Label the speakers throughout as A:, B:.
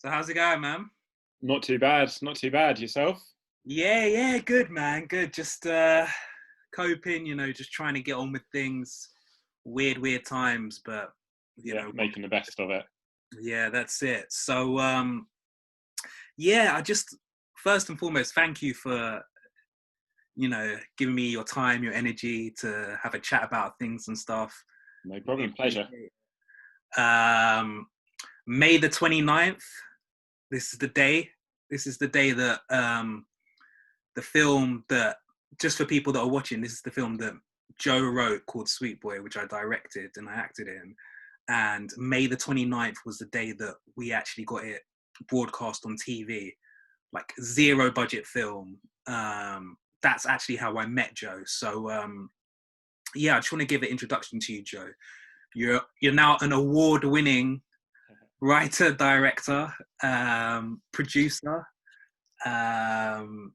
A: So how's it going, man?
B: Not too bad. Not too bad. Yourself?
A: Yeah, good, man. Good. Just coping, just trying to get on with things. Weird times, but you
B: Yeah,
A: know,
B: making the best of it.
A: yeah, that's it. So yeah, I just first and foremost thank you for, giving me your time, your energy to have a chat about things and stuff.
B: No
A: Really
B: problem. Pleasure.
A: appreciate it. May the 29th, this is the day. This is the day that the film that, just for people that are watching, this is the film that Joe wrote called Sweetboy, which I directed and I acted in. And May the 29th was the day that we actually got it broadcast on TV, like zero budget film. That's actually how I met Joe. So yeah, I just want to give an introduction to you, Joe. You're now an award-winning writer, director, producer. Um,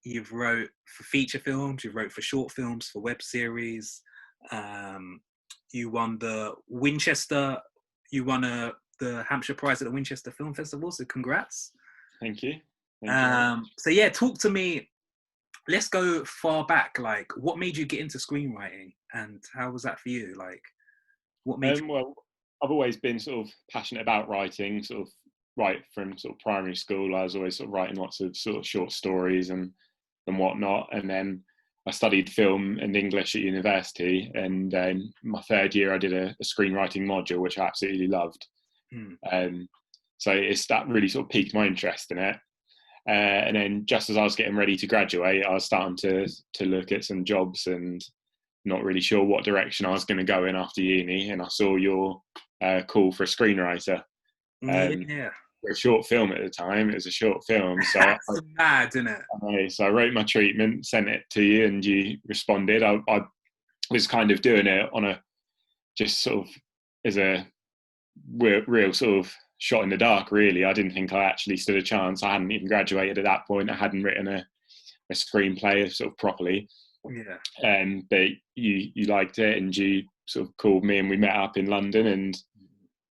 A: You've wrote for feature films, you've wrote for short films, for web series. You won the Winchester, you won the Hampshire Prize at the Winchester Film Festival, so congrats.
B: Thank you. Thank you very much.
A: So yeah, talk to me. Let's go far back. Like, what made you get into screenwriting, and how was that for you? Like, what made you?
B: Well, I've always been sort of passionate about writing, sort of right from sort of primary school. I was always sort of writing lots of sort of short stories and whatnot. And then I studied film and English at university. And then my third year, I did a screenwriting module, which I absolutely loved. So it's that really sort of piqued my interest in it. And then just as I was getting ready to graduate, I was starting to look at some jobs and not really sure what direction I was going to go in after uni. And I saw your call for a screenwriter.
A: Yeah,
B: For a short film at the time. It was a short film. So
A: that's mad, isn't it?
B: so I wrote my treatment, sent it to you, and you responded. I was kind of doing it on a just sort of as a real sort of shot in the dark, really. I didn't think I actually stood a chance. I hadn't even graduated at that point. I hadn't written a screenplay sort of properly.
A: Yeah.
B: But you liked it, and you sort of called me, and we met up in London,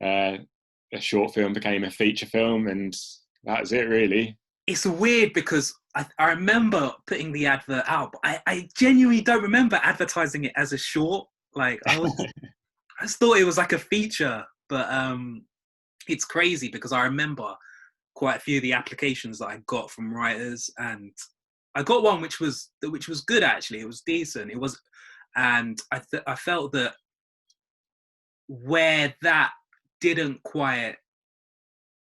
B: and a short film became a feature film, and that was it, really.
A: It's weird because I remember putting the advert out, but I genuinely don't remember advertising it as a short. Like, I just thought it was like a feature, but it's crazy because I remember quite a few of the applications that I got from writers, and I got one which was good, actually. It was decent. It was, and I felt that where that didn't quite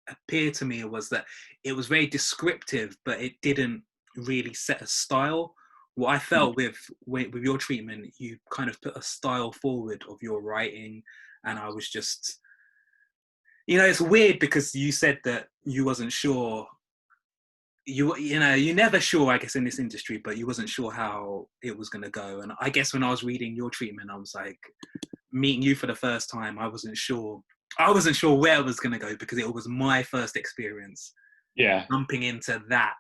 A: appear to me was that it was very descriptive, but it didn't really set a style. What I felt with your treatment, you kind of put a style forward of your writing, and I was just, it's weird because you said that you wasn't sure. You're never sure, I guess, in this industry, but you wasn't sure how it was going to go. And I guess when I was reading your treatment, I was like, meeting you for the first time, I wasn't sure where it was going to go because it was my first experience.
B: Yeah.
A: Jumping into that,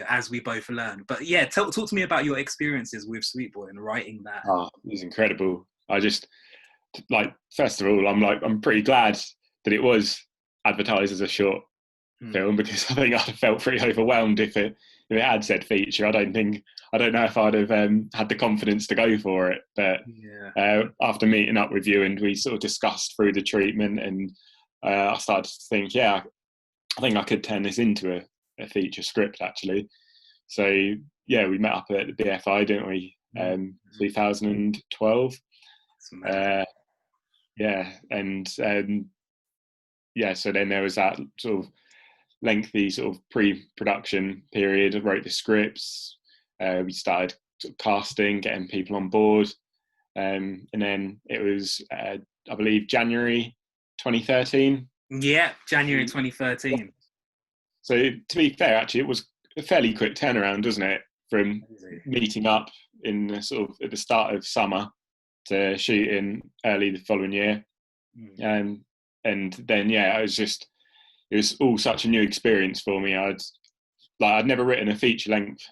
A: as we both learned. But yeah, talk to me about your experiences with Sweetboy and writing that.
B: Oh, it was incredible. I just, like, first of all, I'm pretty glad that it was advertised as a short film, because I think I'd have felt pretty overwhelmed if it had said feature. I don't know if I'd have had the confidence to go for it. But after meeting up with you, and we sort of discussed through the treatment, and I started to think, I think I could turn this into a feature script, actually. So yeah, we met up at the BFI, didn't we? 2012. So then there was that sort of lengthy sort of pre-production period. I wrote the scripts. We started sort of casting, getting people on board, and then it was, I believe, January 2013.
A: Yeah, January 2013.
B: So to be fair, actually, it was a fairly quick turnaround, wasn't it? From meeting up in the sort of at the start of summer to shooting early the following year, and then it was all such a new experience for me. I'd never written a feature length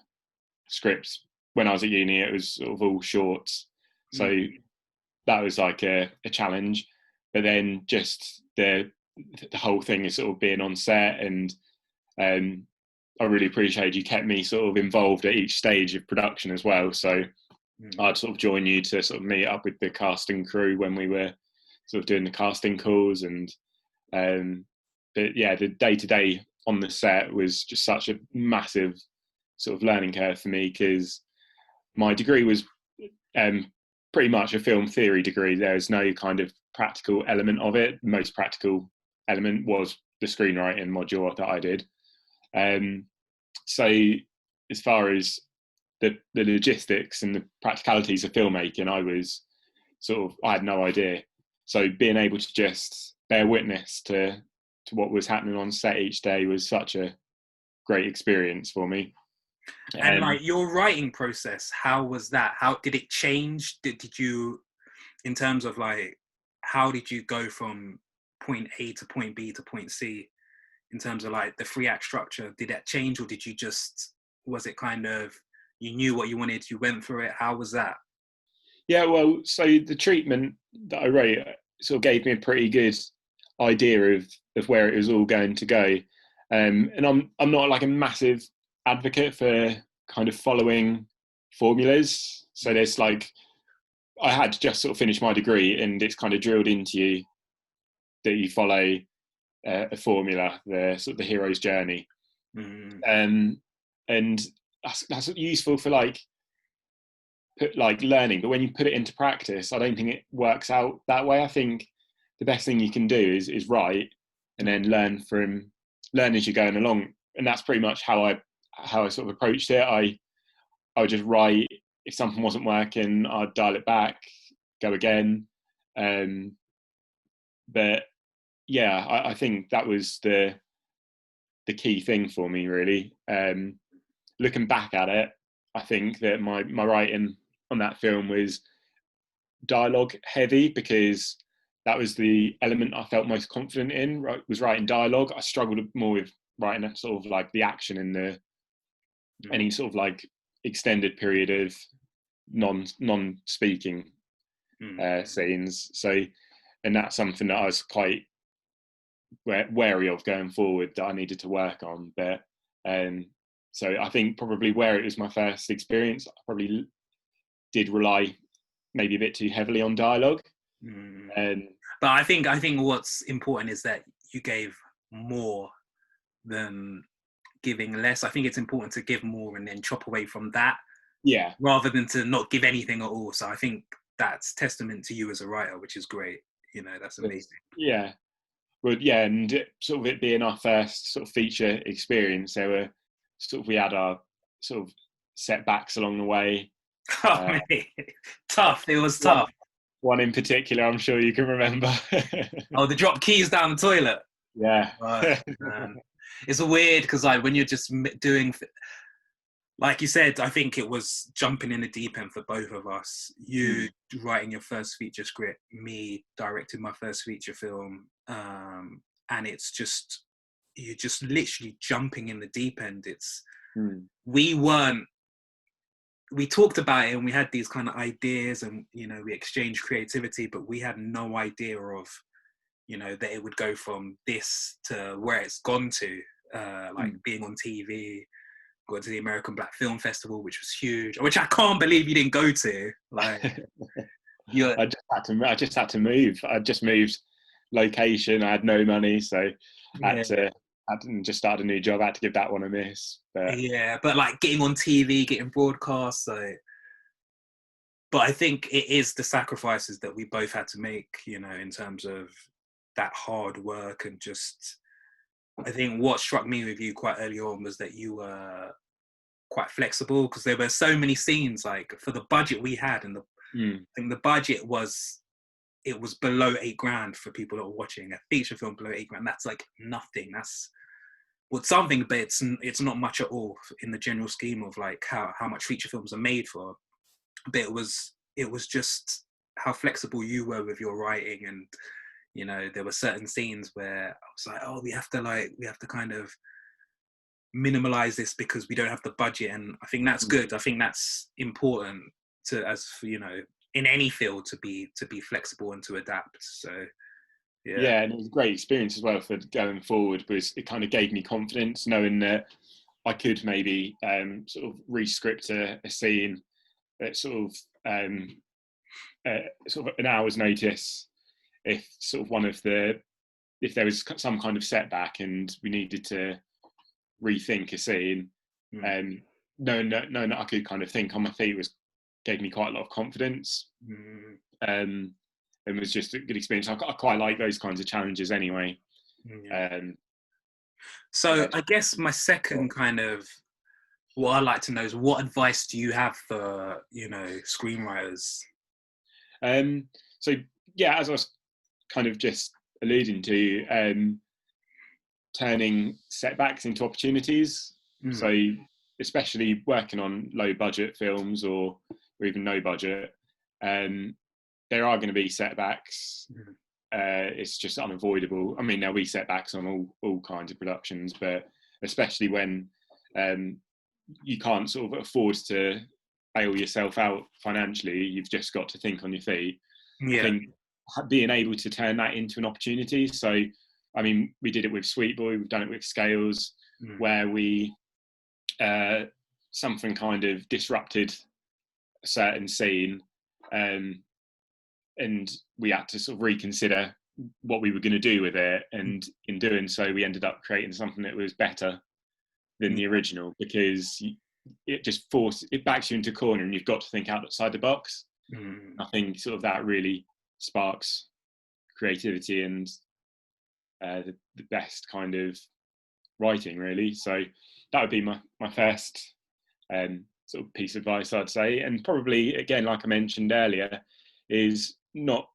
B: script when I was at uni. It was sort of all shorts, so that was like a challenge. But then just the the whole thing is sort of being on set, and I really appreciate you kept me sort of involved at each stage of production as well. So I'd sort of join you to sort of meet up with the casting crew when we were sort of doing the casting calls, and but yeah, the day-to-day on the set was just such a massive sort of learning curve for me, because my degree was pretty much a film theory degree. There was no kind of practical element of it. The most practical element was the screenwriting module that I did. So as far as the logistics and the practicalities of filmmaking, I had no idea. So being able to just bear witness to what was happening on set each day was such a great experience for me.
A: And like your writing process, how was that? How did it change? Did you, in terms of like, how did you go from point A to point B to point C in terms of like the 3-act structure? Did that change, or did you just, was it kind of, you knew what you wanted, you went through it? How was that?
B: Yeah, well, so the treatment that I wrote sort of gave me a pretty good idea of where it was all going to go. And I'm not like a massive advocate for kind of following formulas. So there's like, I had just sort of finished my degree, and it's kind of drilled into you that you follow a formula, the sort of the hero's journey. And that's useful for like learning, but when you put it into practice, I don't think it works out that way. I think the best thing you can do is write, and then learn as you're going along. And that's pretty much how I sort of approached it. I would just write. If something wasn't working, I'd dial it back, go again. But yeah, I think that was the key thing for me, really. Looking back at it, I think that my writing on that film was dialogue heavy, because that was the element I felt most confident in, was writing dialogue. I struggled more with writing a sort of like the action and any sort of like extended period of non-speaking scenes. So, and that's something that I was quite wary of going forward, that I needed to work on. But so I think probably where it was my first experience, I probably did rely maybe a bit too heavily on dialogue.
A: But I think what's important is that you gave more than giving less. I think it's important to give more and then chop away from that, rather than to not give anything at all. So I think that's testament to you as a writer, which is great. You know, that's amazing.
B: Yeah, but yeah, and sort of it being our first sort of feature experience, we had our sort of setbacks along the way.
A: Oh, mate. Tough. It was tough.
B: One in particular, I'm sure you can remember.
A: Oh, the drop keys down the toilet.
B: Yeah.
A: It's weird because like when you're just doing, like you said, I think it was jumping in the deep end for both of us. You writing your first feature script, me directing my first feature film, and it's just, you're just literally jumping in the deep end. It's we talked about it and we had these kind of ideas, and you know, we exchanged creativity, but we had no idea of, you know, that it would go from this to where it's gone to, like being on TV, going to the American Black Film Festival, which was huge, which I can't believe you didn't go to. Like,
B: I just had to move. I just moved location. I had no money, so I hadn't just started a new job. I had to give that one a miss.
A: But like getting on TV, getting broadcast, but I think it is the sacrifices that we both had to make, you know, in terms of that hard work. And just, I think what struck me with you quite early on was that you were quite flexible, because there were so many scenes, like for the budget we had, and I think the budget was, it was below $8,000 for people that were watching a feature film below $8,000. That's like nothing. That's something, but it's not much at all in the general scheme of like how much feature films are made for. But it was just how flexible you were with your writing. And you know, there were certain scenes where I was like, oh, we have to kind of minimalize this because we don't have the budget. And I think that's good. I think that's important to, as you know, in any field, to be flexible and to adapt. So
B: Yeah, and it was a great experience as well for going forward, because it kind of gave me confidence knowing that I could maybe sort of re-script a scene at sort of an hour's notice if sort of if there was some kind of setback and we needed to rethink a scene. Knowing that I could kind of think on my feet gave me quite a lot of confidence. And was just a good experience. I quite like those kinds of challenges anyway.
A: So I guess my second kind of what I'd like to know is, what advice do you have for, screenwriters?
B: So yeah, as I was kind of just alluding to, turning setbacks into opportunities. So especially working on low budget films or even no budget, there are going to be setbacks. It's just unavoidable. I mean, there'll be setbacks on all kinds of productions, but especially when you can't sort of afford to bail yourself out financially, you've just got to think on your feet. I think being able to turn that into an opportunity. So, I mean, we did it with Sweetboy, we've done it with Scales, where we something kind of disrupted a certain scene, and we had to sort of reconsider what we were going to do with it. And in doing so, we ended up creating something that was better than the original, because it just it backs you into a corner and you've got to think outside the box. I think sort of that really sparks creativity and the best kind of writing, really. So that would be my first sort of piece of advice, I'd say. And probably, again, like I mentioned earlier, is not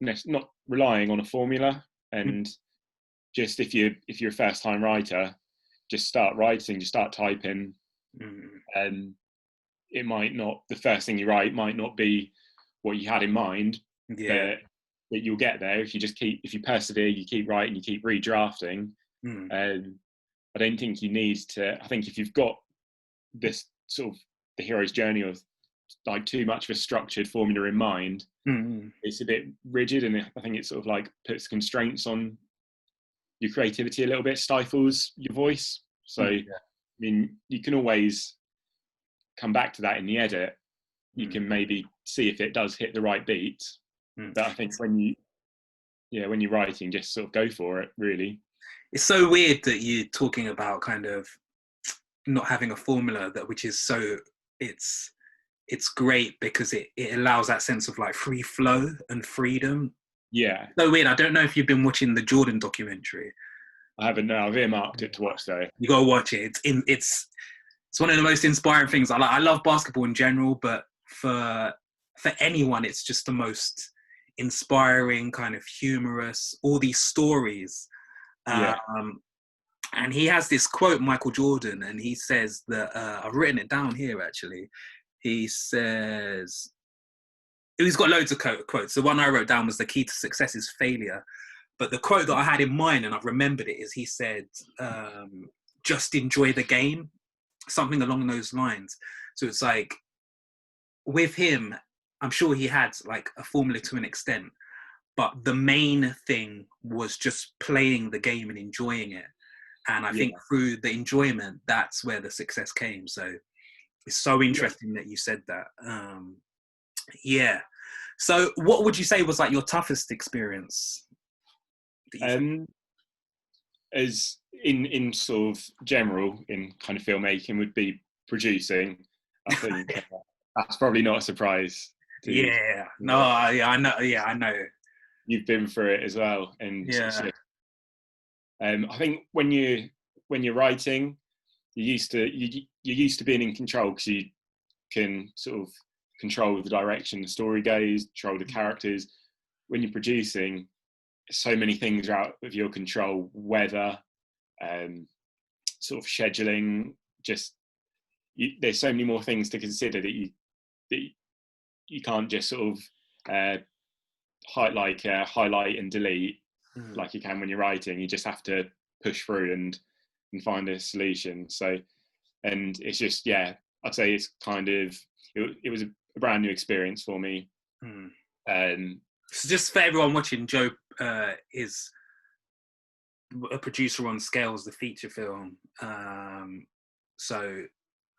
B: relying on a formula. And just if you're a first time writer, just start writing, just start typing. And it might not, the first thing you write might not be what you had in mind, but you'll get there if you persevere, you keep writing, you keep redrafting. I don't think you need to. I think if you've got this sort of the hero's journey of like too much of a structured formula in mind, it's a bit rigid, and I think it sort of like puts constraints on your creativity a little bit, stifles your voice. So, I mean, you can always come back to that in the edit. You can maybe see if it does hit the right beat. But I think when you're writing, just sort of go for it, really.
A: It's so weird that you're talking about kind of not having a formula, which is so, it's great because it allows that sense of like free flow and freedom.
B: Yeah.
A: So weird. I don't know if you've been watching the Jordan documentary.
B: I haven't. No, I've earmarked it to watch though.
A: You gotta watch it. It's one of the most inspiring things. I love basketball in general, but for anyone, it's just the most inspiring, kind of humorous, all these stories. And he has this quote, Michael Jordan, and he says that, I've written it down here actually. He says, he's got loads of quotes. The one I wrote down was, the key to success is failure. But the quote that I had in mind, and I've remembered it, is he said, just enjoy the game. Something along those lines. So it's like, with him, I'm sure he had like a formula to an extent, but the main thing was just playing the game and enjoying it. And I think through the enjoyment, that's where the success came. So it's so interesting that you said that. So what would you say was like your toughest experience?
B: As in sort of general, in kind of filmmaking, would be producing. I think that's probably not a surprise to you.
A: I know. You've
B: been through it as well, and I think when you're writing, you're used to being in control, because you can sort of control the direction the story goes, control the characters. When you're producing, so many things are out of your control, weather, sort of scheduling, there's so many more things to consider that you can't just sort of highlight and delete like you can when you're writing. You just have to push through and find a solution. So, and it's just, I'd say it's kind of, it was a brand new experience for me.
A: So just for everyone watching, Joe is a producer on Scales, the feature film. So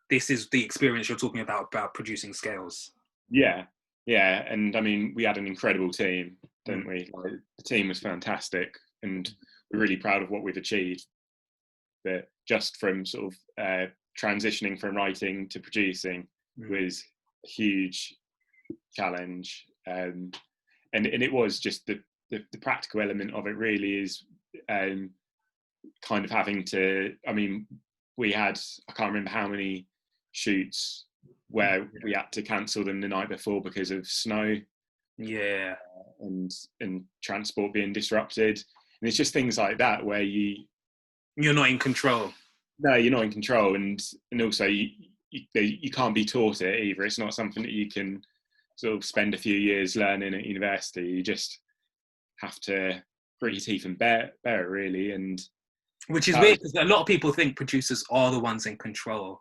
A: this is the experience you're talking about producing Scales.
B: Yeah, yeah, and I mean, we had an incredible team, didn't we? Like, the team was fantastic, and we're really proud of what we've achieved. But just from sort of transitioning from writing to producing was a huge challenge, and it was just the practical element of it really is kind of having to. I mean, we had, I can't remember how many shoots where we had to cancel them the night before because of snow, and transport being disrupted, and it's just things like that where
A: you're not in control.
B: No, you're not in control, and also you can't be taught it either. It's not something that you can sort of spend a few years learning at university. You just have to grit your teeth and bear it really, and
A: which is weird because a lot of people think producers are the ones in control.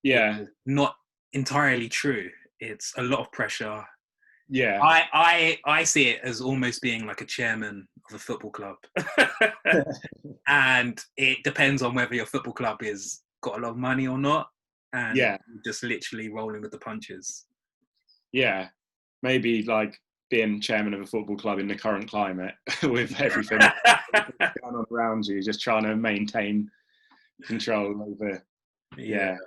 B: Yeah,
A: not entirely true. It's a lot of pressure.
B: Yeah,
A: I see it as almost being like a chairman of a football club, and it depends on whether your football club is got a lot of money or not, and
B: yeah,
A: just literally rolling with the punches.
B: Yeah, maybe like being chairman of a football club in the current climate with everything going on around you, just trying to maintain control over. Yeah.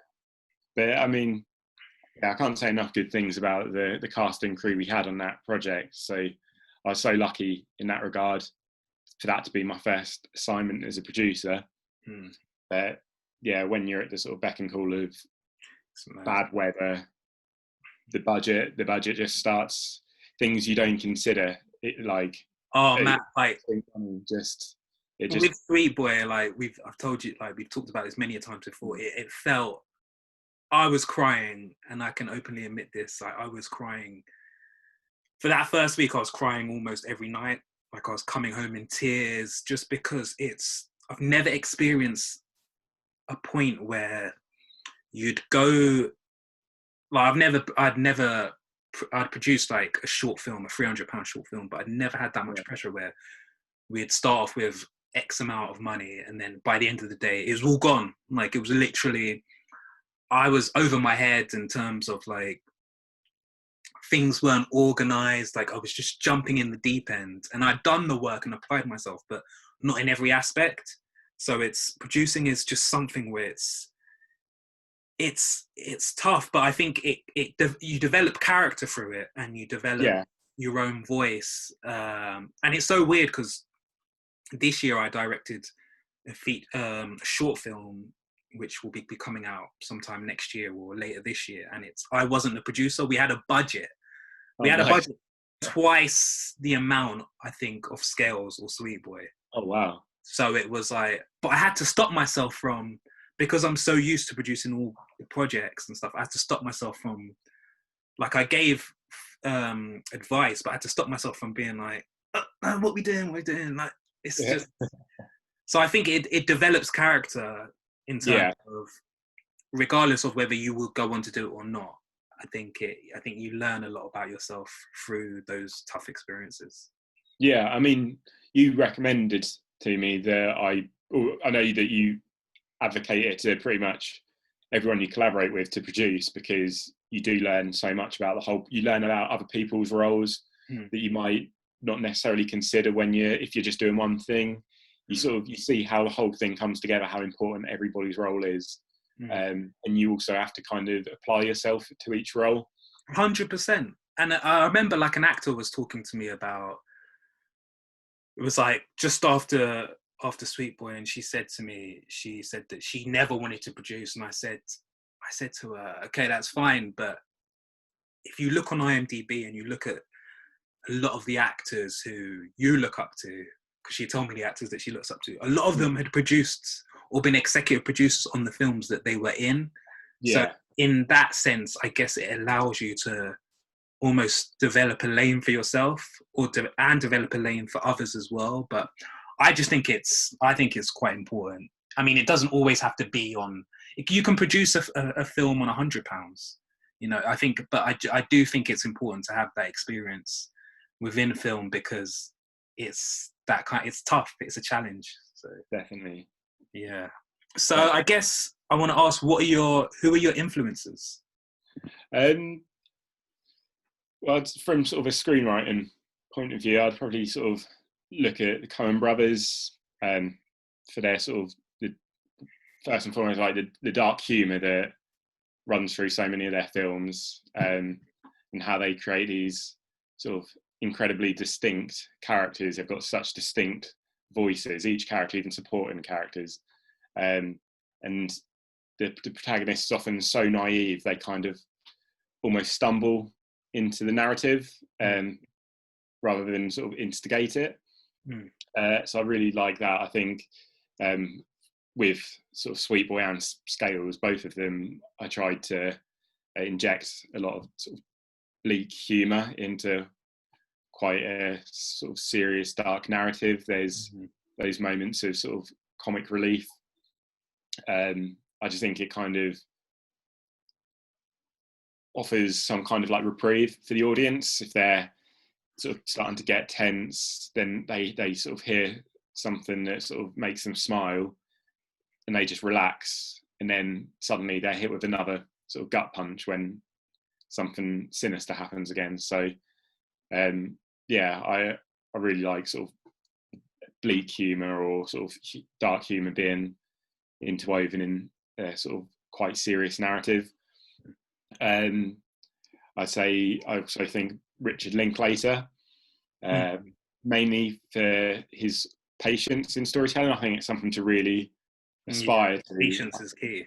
B: But I mean, I can't say enough good things about the casting crew we had on that project. So I was so lucky in that regard for that to be my first assignment as a producer. But yeah, when you're at the sort of beck and call of bad weather, the budget just starts things you don't consider. It like
A: Matt, like
B: just
A: with Sweetboy, like I've told you, like we've talked about this many a times before. It felt, I was crying, and I can openly admit this. Like, I was crying for that first week. I was crying almost every night. Like, I was coming home in tears, just because I've never experienced a point where you'd go. Like, I'd produced like a short film, a £300 short film, but I'd never had that much pressure where we'd start off with X amount of money, and then by the end of the day, it was all gone. Like, it was literally, I was over my head in terms of like things weren't organized. Like, I was just jumping in the deep end, and I'd done the work and applied myself, but not in every aspect. So producing is just something where it's tough, but I think you develop character through it, and you develop your own voice. And it's so weird because this year I directed a short film which will be coming out sometime next year or later this year, and I wasn't the producer. We had a budget. We had a budget twice the amount, I think, of Scales or Sweetboy.
B: Oh wow!
A: So it was like, but I had to stop myself from, because I'm so used to producing all the projects and stuff. I had to stop myself from, like, I gave advice, but I had to stop myself from being like, what we doing? Like, it's just. So I think it develops character in terms of, regardless of whether you will go on to do it or not. I think you learn a lot about yourself through those tough experiences.
B: Yeah, I mean, you recommended to me that I know that you advocate it to pretty much everyone you collaborate with to produce, because you do learn so much about you learn about other people's roles that you might not necessarily consider if you're just doing one thing. You see how the whole thing comes together, how important everybody's role is. And you also have to kind of apply yourself to each role.
A: 100%. And I remember, like, an actor was talking to me about, it was like just after Sweetboy, and she said that she never wanted to produce, and I said to her, okay, that's fine, but if you look on IMDb and you look at a lot of the actors who you look up to, because she told me the actors that she looks up to, a lot of them had produced or been executive producers on the films that they were in. So in that sense, I guess it allows you to almost develop a lane for yourself, and develop a lane for others as well. But I just think it's quite important. I mean, it doesn't always have to be on. You can produce a film on £100, I think, but I do think it's important to have that experience within film, because it's tough. It's a challenge.
B: So definitely.
A: Yeah. So I guess I want to ask, who are your influences?
B: Well, from sort of a screenwriting point of view, I'd probably sort of look at the Coen brothers for their sort of, the first and foremost, like the dark humour that runs through so many of their films, and how they create these sort of incredibly distinct characters. They've got such distinct voices, each character even supporting the characters. And the protagonist is often so naive, they kind of almost stumble into the narrative rather than sort of instigate it. So I really like that. I think with sort of Sweetboy and Scales, both of them, I tried to inject a lot of sort of bleak humour into quite a sort of serious, dark narrative. There's those moments of sort of comic relief. I just think it kind of offers some kind of like reprieve for the audience. If they're sort of starting to get tense, then they sort of hear something that sort of makes them smile, and they just relax, and then suddenly they're hit with another sort of gut punch when something sinister happens again. So yeah, I really like sort of bleak humour or sort of dark humour being interwoven in a sort of quite serious narrative. I also think Richard Linklater, mainly for his patience in storytelling. I think it's something to really aspire to.
A: Patience is key.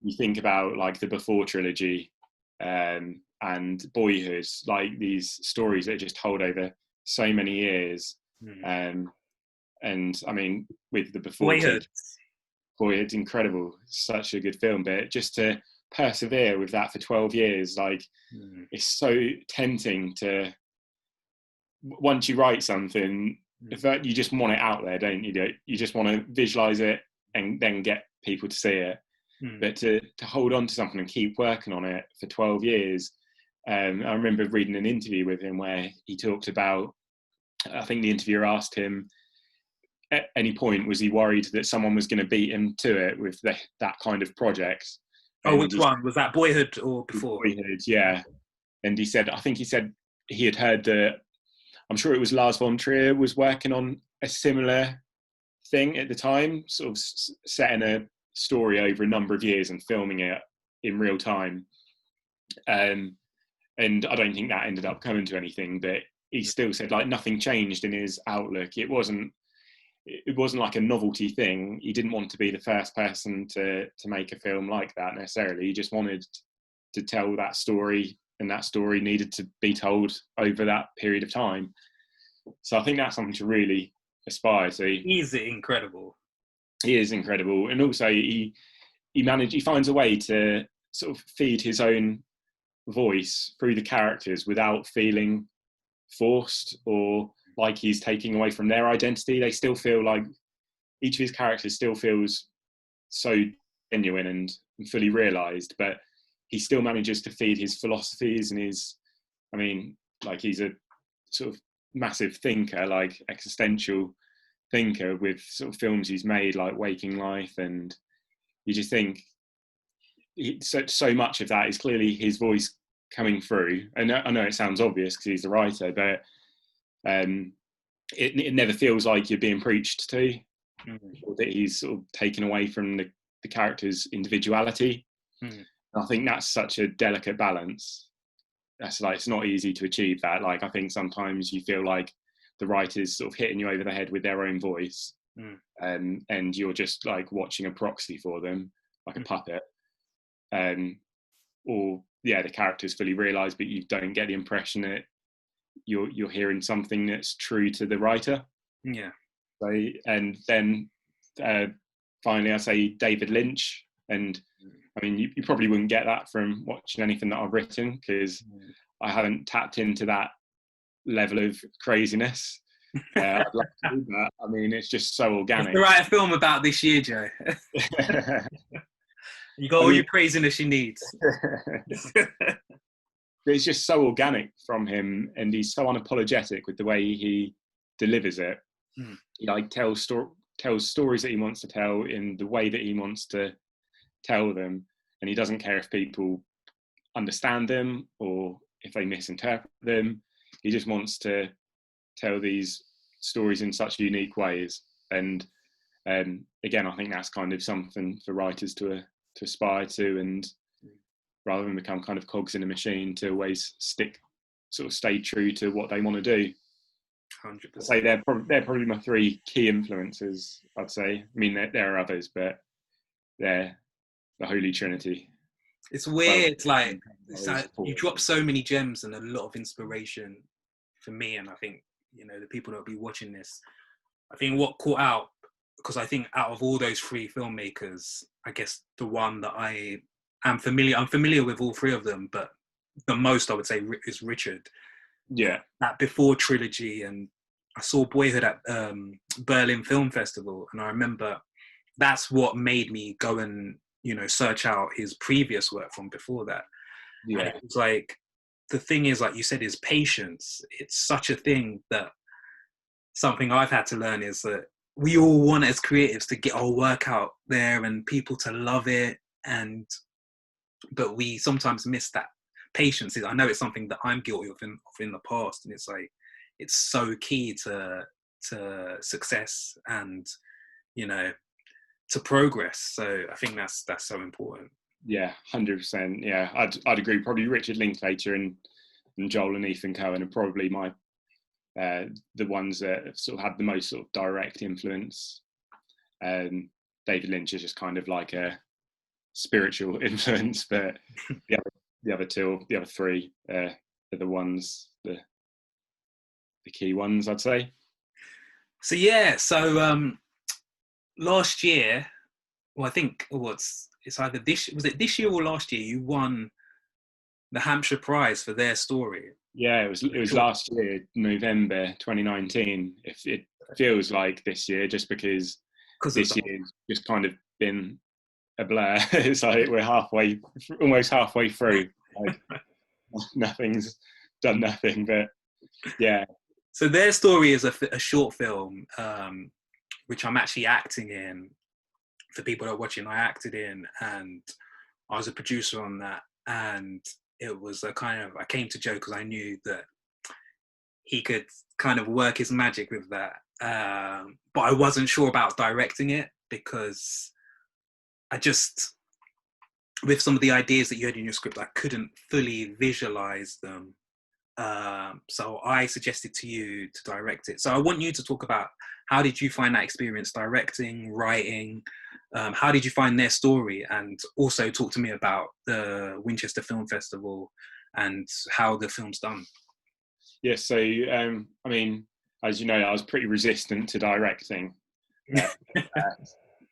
B: You think about like the Before trilogy and Boyhood, like these stories that are just told over so many years. And I mean, with the Before trilogy, Boyhood's incredible, such a good film, but just to persevere with that for 12 years, like it's so tempting to, once you write something, that you just want it out there, don't you? You just want to visualize it and then get people to see it. But to hold on to something and keep working on it for 12 years. I remember reading an interview with him where he talked about, I think the interviewer asked him, at any point was he worried that someone was going to beat him to it with that kind of project?
A: Oh, which one? Was that Boyhood or Before?
B: Boyhood, yeah. And he said he had heard that, I'm sure it was Lars von Trier was working on a similar thing at the time, sort of setting a story over a number of years and filming it in real time. And I don't think that ended up coming to anything, but he still said like nothing changed in his outlook. It wasn't like a novelty thing. He didn't want to be the first person to make a film like that necessarily. He just wanted to tell that story, and that story needed to be told over that period of time. So I think that's something to really aspire to.
A: He's incredible.
B: He is incredible, and also he finds a way to sort of feed his own voice through the characters without feeling forced or like he's taking away from their identity. They still feel like each of his characters still feels so genuine and fully realised, but he still manages to feed his philosophies and he's a sort of massive thinker, like existential thinker, with sort of films he's made like Waking Life, and you just think so much of that is clearly his voice coming through. And I know it sounds obvious because he's the writer, but it never feels like you're being preached to, or that he's sort of taken away from the character's individuality. I think that's such a delicate balance. That's like, it's not easy to achieve that. Like, I think sometimes you feel like the writer's sort of hitting you over the head with their own voice, and you're just like watching a proxy for them, like a puppet. Or the character's fully realised, but you don't get the impression that you're hearing something that's true to the writer.
A: Yeah.
B: So, and then finally, I say David Lynch, and I mean, you probably wouldn't get that from watching anything that I've written, because I haven't tapped into that level of craziness. I'd love to, but I mean, it's just so organic.
A: To write a film about this year, Joe. You got all your craziness you need.
B: It's just so organic from him, and he's so unapologetic with the way he delivers it. He like tells tells stories that he wants to tell in the way that he wants to tell them, and he doesn't care if people understand them or if they misinterpret them. He just wants to tell these stories in such unique ways. And again, I think that's kind of something for writers to aspire to, and rather than become kind of cogs in a machine, to always stay true to what they want to do.
A: 100%.
B: I'd say they're probably my three key influences, I'd say. I mean, there are others, but they're the Holy Trinity.
A: It's weird, like you drop so many gems and a lot of inspiration for me, and I think, you know, the people that will be watching this, I think what caught out, because I think out of all those three filmmakers, I guess the one that I'm familiar with all three of them, but the most I would say is Richard.
B: Yeah.
A: That Before trilogy, and I saw Boyhood at Berlin Film Festival, and I remember that's what made me go and, you know, search out his previous work from before that.
B: Yeah.
A: And it was like, the thing is, like you said, is patience. It's such a thing that something I've had to learn is that we all want as creatives to get our work out there and people to love it, but we sometimes miss that patience. I know it's something that I'm guilty of in the past, and it's like, it's so key to success and, you know, to progress. So I think that's so important.
B: Yeah, 100%. Yeah, I'd agree. Probably Richard Linklater and Joel and Ethan Cohen are probably my the ones that have sort of had the most sort of direct influence. David Lynch is just kind of like a spiritual influence, but the other three are the ones, the key ones, I'd say.
A: So yeah, last year, well, I think it's either this year or last year, you won the Hampshire Prize for their story.
B: Yeah, it was last year, November 2019. It feels like this year, just because this year's just kind of been a blur. It's like we're almost halfway through. Like, nothing's done nothing, but yeah.
A: So their story is a short film, which I'm actually acting in. For people that are watching, I acted in, and I was a producer on that. And it was I came to Joe because I knew that he could kind of work his magic with that. But I wasn't sure about directing it, because with some of the ideas that you had in your script, I couldn't fully visualize them. So I suggested to you to direct it. So I want you to talk about, how did you find that experience directing, writing? How did you find their story? And also talk to me about the Winchester Film Festival and how the film's done.
B: Yeah, so I mean, as you know, I was pretty resistant to directing.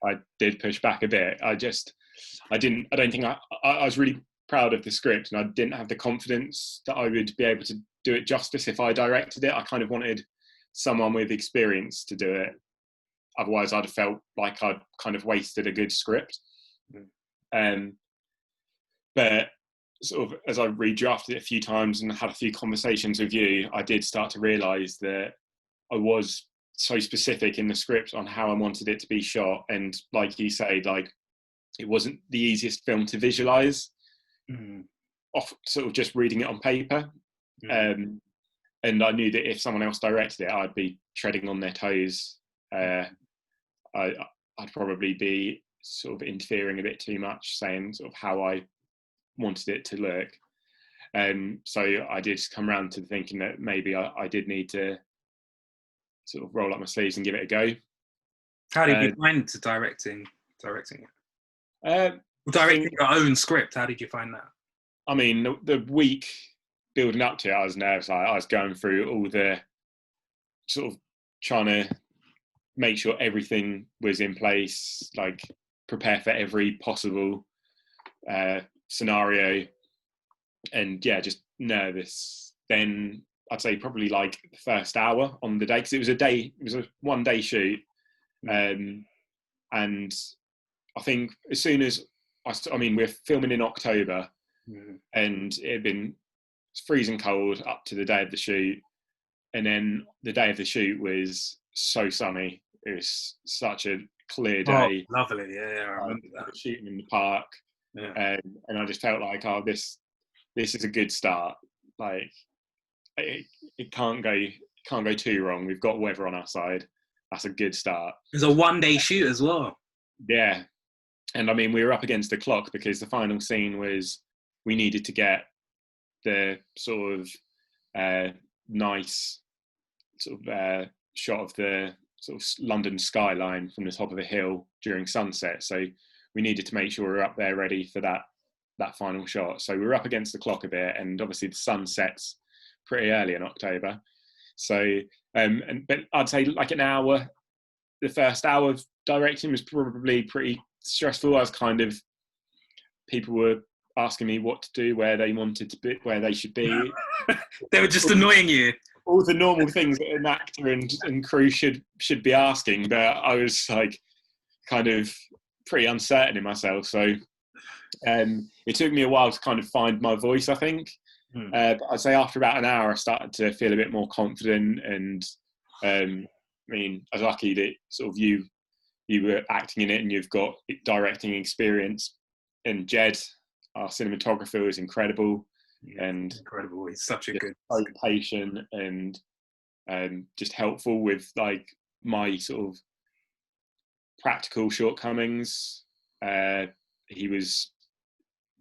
B: I did push back a bit. I don't think I was really proud of the script, and I didn't have the confidence that I would be able to do it justice if I directed it. I kind of wanted someone with experience to do it. Otherwise, I'd have felt like I'd kind of wasted a good script. But sort of as I redrafted it a few times and had a few conversations with you, I did start to realise that I was so specific in the script on how I wanted it to be shot. And like you say, like, it wasn't the easiest film to visualise off sort of just reading it on paper. And I knew that if someone else directed it, I'd be treading on their toes. I'd probably be sort of interfering a bit too much, saying sort of how I wanted it to look. So I did come around to thinking that maybe I did need to sort of roll up my sleeves and give it a go.
A: How did you find directing it? Directing your own script, how did you find that?
B: I mean, the week building up to it, I was nervous. I was going through all the sort of trying to make sure everything was in place, like prepare for every possible scenario, and yeah, just nervous. Then I'd say probably like the first hour on the day, because it was a 1 day shoot, and I think as soon as I mean, we're filming in October, and it had been freezing cold up to the day of the shoot, and then the day of the shoot was so sunny. it was such a clear
A: Oh,
B: day.
A: lovely. Yeah, I remember that.
B: Shooting in the park,
A: Yeah.
B: and I just felt like, oh, this is a good start. Like it can't go too wrong. We've got weather on our side. That's a good start.
A: It was a one-day shoot as well.
B: Yeah, and I mean we were up against the clock because the final scene was we needed to get the sort of nice sort of shot of the sort of London skyline from the top of a hill during sunset. So we needed to make sure we were up there ready for that final shot. So we were up against the clock a bit, and obviously the sun sets pretty early in October. So but I'd say like an hour, the first hour of directing was probably pretty stressful. I was kind of, people were asking me what to do, where they wanted to be, where they should be.
A: They were just annoying you.
B: All the normal things that an actor and crew should be asking, but I was like kind of pretty uncertain in myself. So it took me a while to kind of find my voice, I think. But I'd say after about an hour, I started to feel a bit more confident. And I mean, I was lucky that sort of you were acting in it and you've got directing experience. And Jed, our cinematographer, was incredible.
A: Yeah,
B: and
A: incredible. He's such a good,
B: so patient and just helpful with like my sort of practical shortcomings. He was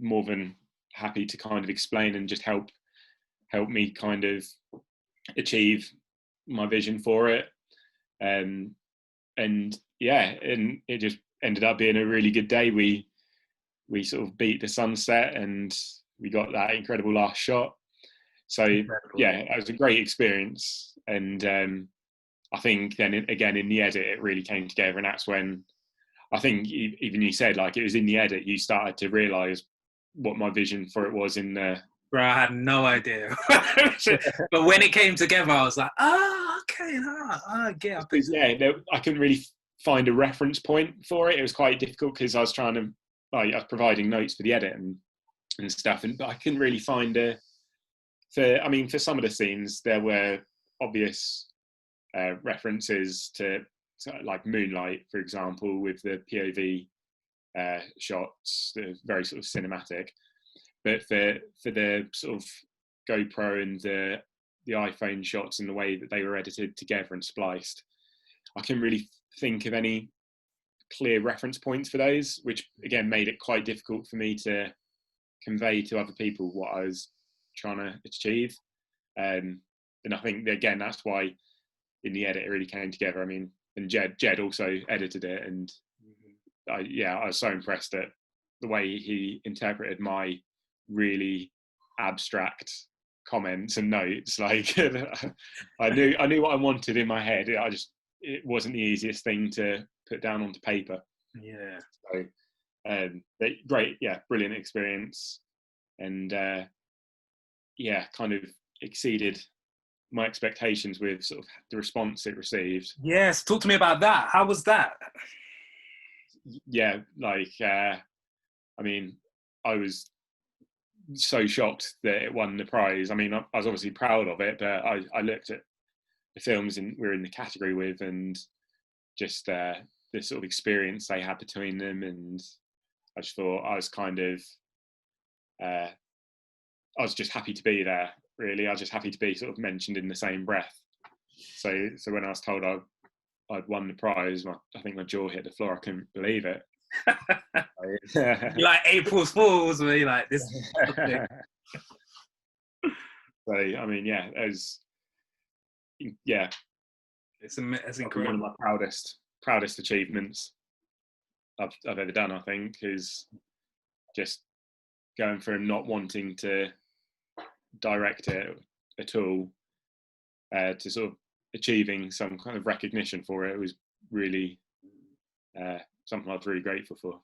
B: more than happy to kind of explain and just help me kind of achieve my vision for it. And yeah, and it just ended up being a really good day. We sort of beat the sunset and we got that incredible last shot. So yeah, it was a great experience. And I think then again in the edit it really came together, and that's when I think even you said like it was in the edit you started to realise what my vision for it was in the.
A: Bro, I had no idea. But when it came together, I was like, okay, I get it.
B: Yeah, I couldn't really find a reference point for it. It was quite difficult because I was trying to, I was providing notes for the edit and stuff, but I couldn't really find for some of the scenes there were obvious references to like Moonlight, for example, with the POV shots, the very sort of cinematic. But for the sort of GoPro and the iPhone shots and the way that they were edited together and spliced, I couldn't really think of any clear reference points for those, which again made it quite difficult for me to convey to other people what I was trying to achieve. And I think again that's why in the edit it really came together. I mean, and Jed also edited it, and I was so impressed at the way he interpreted my really abstract comments and notes. Like I knew what I wanted in my head. It wasn't the easiest thing to put down onto paper.
A: Yeah.
B: So great, yeah, brilliant experience, and kind of exceeded my expectations with sort of the response it received.
A: Yes, talk to me about that. How was that?
B: Yeah, like I mean, I was so shocked that it won the prize. I mean, I was obviously proud of it, but I looked at the films we're in the category with, and just the sort of experience they had between them, and I just thought I was kind of I was just happy to be there. Really, I was just happy to be sort of mentioned in the same breath. So when I was told I'd won the prize, I think my jaw hit the floor. I couldn't believe it.
A: You like April's Fools, where you like this.
B: So I mean, yeah, it's incredible. One of my proudest achievements I've ever done. I think is just going from not wanting to direct it at all to sort of achieving some kind of recognition for it. It was really something I was really grateful for.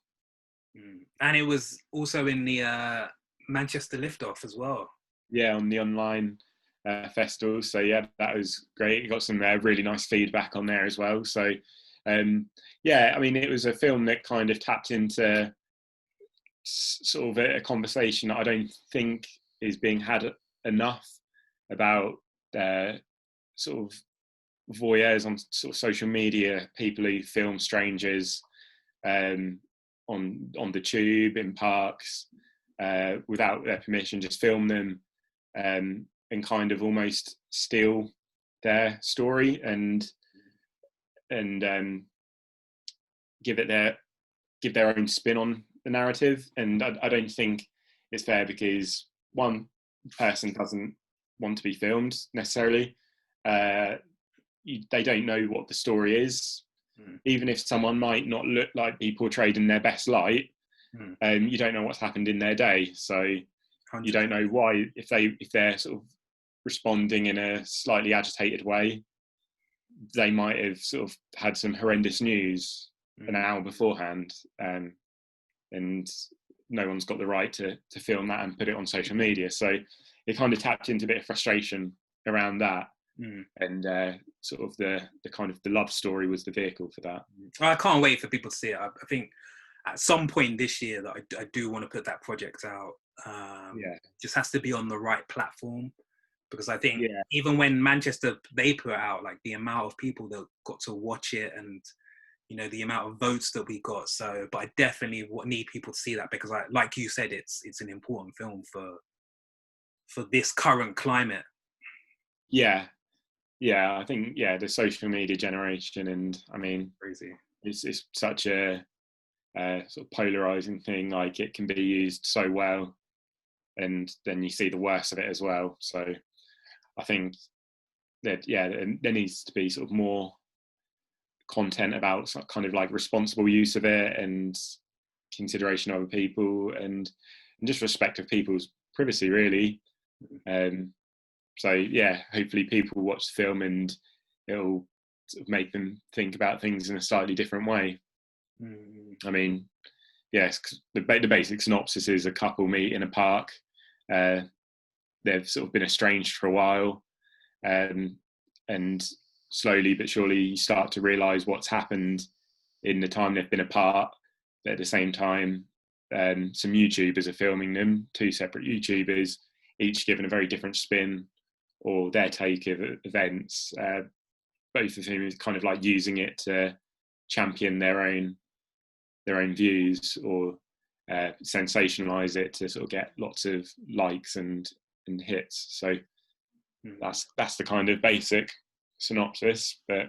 A: And it was also in the Manchester Liftoff as well.
B: Yeah, on the online festival. So yeah, that was great. You got some really nice feedback on there as well. So yeah, I mean, it was a film that kind of tapped into sort of a conversation that I don't think is being had enough about sort of voyeurs on sort of social media, people who film strangers on the tube, in parks, without their permission, just film them and kind of almost steal their story and give their own spin on the narrative. And I don't think it's fair, because one person doesn't want to be filmed necessarily. They don't know what the story is. Even if someone might not look like be portrayed in their best light, you don't know what's happened in their day. So 100%. You don't know why, if they're sort of responding in a slightly agitated way, they might have sort of had some horrendous news an hour beforehand, and no one's got the right to film that and put it on social media. So it kind of tapped into a bit of frustration around that. And sort of the kind of the love story was the vehicle for that.
A: I can't wait for people to see it. I think at some point this year that I do want to put that project out. Just has to be on the right platform, because I think even when Manchester, they put it out, like the amount of people that got to watch it, and the amount of votes that we got. So, but I definitely need people to see that, because like you said, it's an important film for this current climate.
B: I think the social media generation, and I mean,
A: crazy.
B: It's such a sort of polarizing thing. Like, it can be used so well, and then you see the worst of it as well. So I think that there needs to be sort of more content about kind of like responsible use of it, and consideration of other people, and just respect of people's privacy, really. So hopefully people watch the film and it'll sort of make them think about things in a slightly different way. I mean, yes, the basic synopsis is a couple meet in a park. They've sort of been estranged for a while, and slowly but surely you start to realise what's happened in the time they've been apart. But at the same time, some YouTubers are filming them, two separate YouTubers, each given a very different spin or their take of events, both of whom is kind of like using it to champion their own views, or sensationalize it to sort of get lots of likes and hits. So that's the kind of basic synopsis. But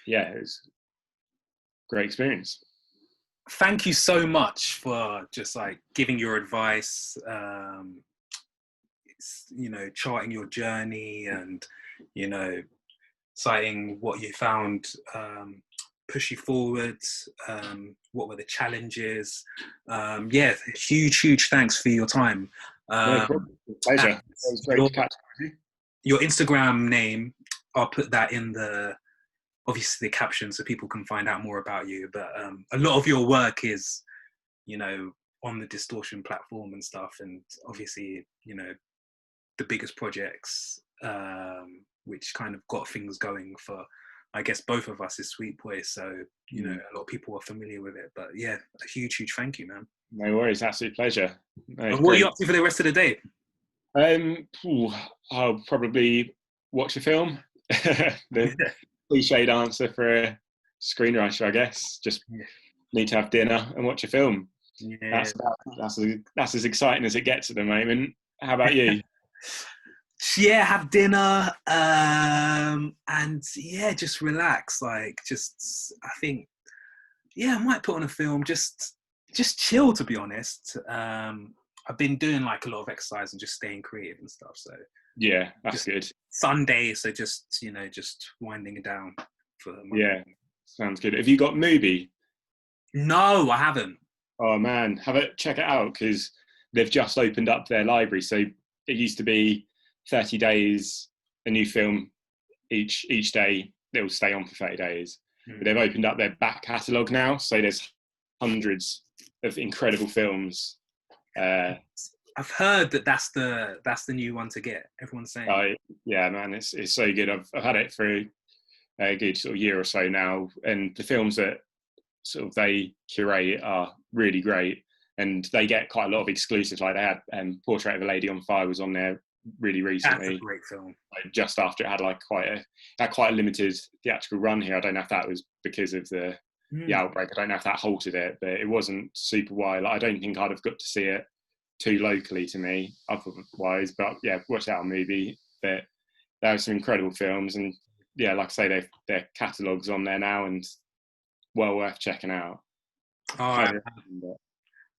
B: it was a great experience.
A: Thank you so much for just like giving your advice, charting your journey, and citing what you found push you forward, what were the challenges. Huge thanks for your time.
B: No problem. Pleasure. It was great to catch up with you.
A: Your Instagram name, I'll put that in obviously the caption so people can find out more about you, but a lot of your work is on the Distortion platform and stuff, and obviously the biggest projects which kind of got things going for, I guess, both of us is Sweetboy. So a lot of people are familiar with it, but a huge thank you, man.
B: No worries, absolute pleasure.
A: And what are you up to for the rest of the day?
B: I'll probably watch a film. The cliched answer for a screenwriter, I guess. Just need to have dinner and watch a film. That's as exciting as it gets at the moment. How about you?
A: Have dinner, and just relax. I think I might put on a film, just chill, to be honest. I've been doing like a lot of exercise and just staying creative and stuff, so
B: that's good.
A: Sunday, so just winding it down for Monday.
B: Sounds good. Have you got Mubi?
A: No, I haven't.
B: Oh man, check it out, because they've just opened up their library. So it used to be 30 days, a new film each day. They'll stay on for 30 days. But they've opened up their back catalogue now, so there's hundreds of incredible films.
A: I've heard that's the new one to get. Everyone's saying.
B: Man, it's so good. I've had it for a good sort of year or so now, and the films that sort of they curate are really great, and they get quite a lot of exclusives. Like they had Portrait of a Lady on Fire was on there really recently.
A: That's a great film.
B: Like, just after it had like quite a limited theatrical run here. I don't know if that was because of the outbreak. I don't know if that halted it, but it wasn't super wide. Like, I don't think I'd have got to see it too locally to me otherwise. But yeah, watched that on movie. But there are some incredible films, and yeah, like I say, their catalogue's on there now and well worth checking out.
A: All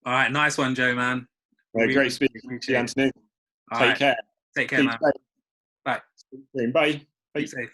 A: right, nice one, Joe, man.
B: Really great speaking to you, Anthony. Take care.
A: Take care, man. Bye.
B: Bye.
A: Be safe.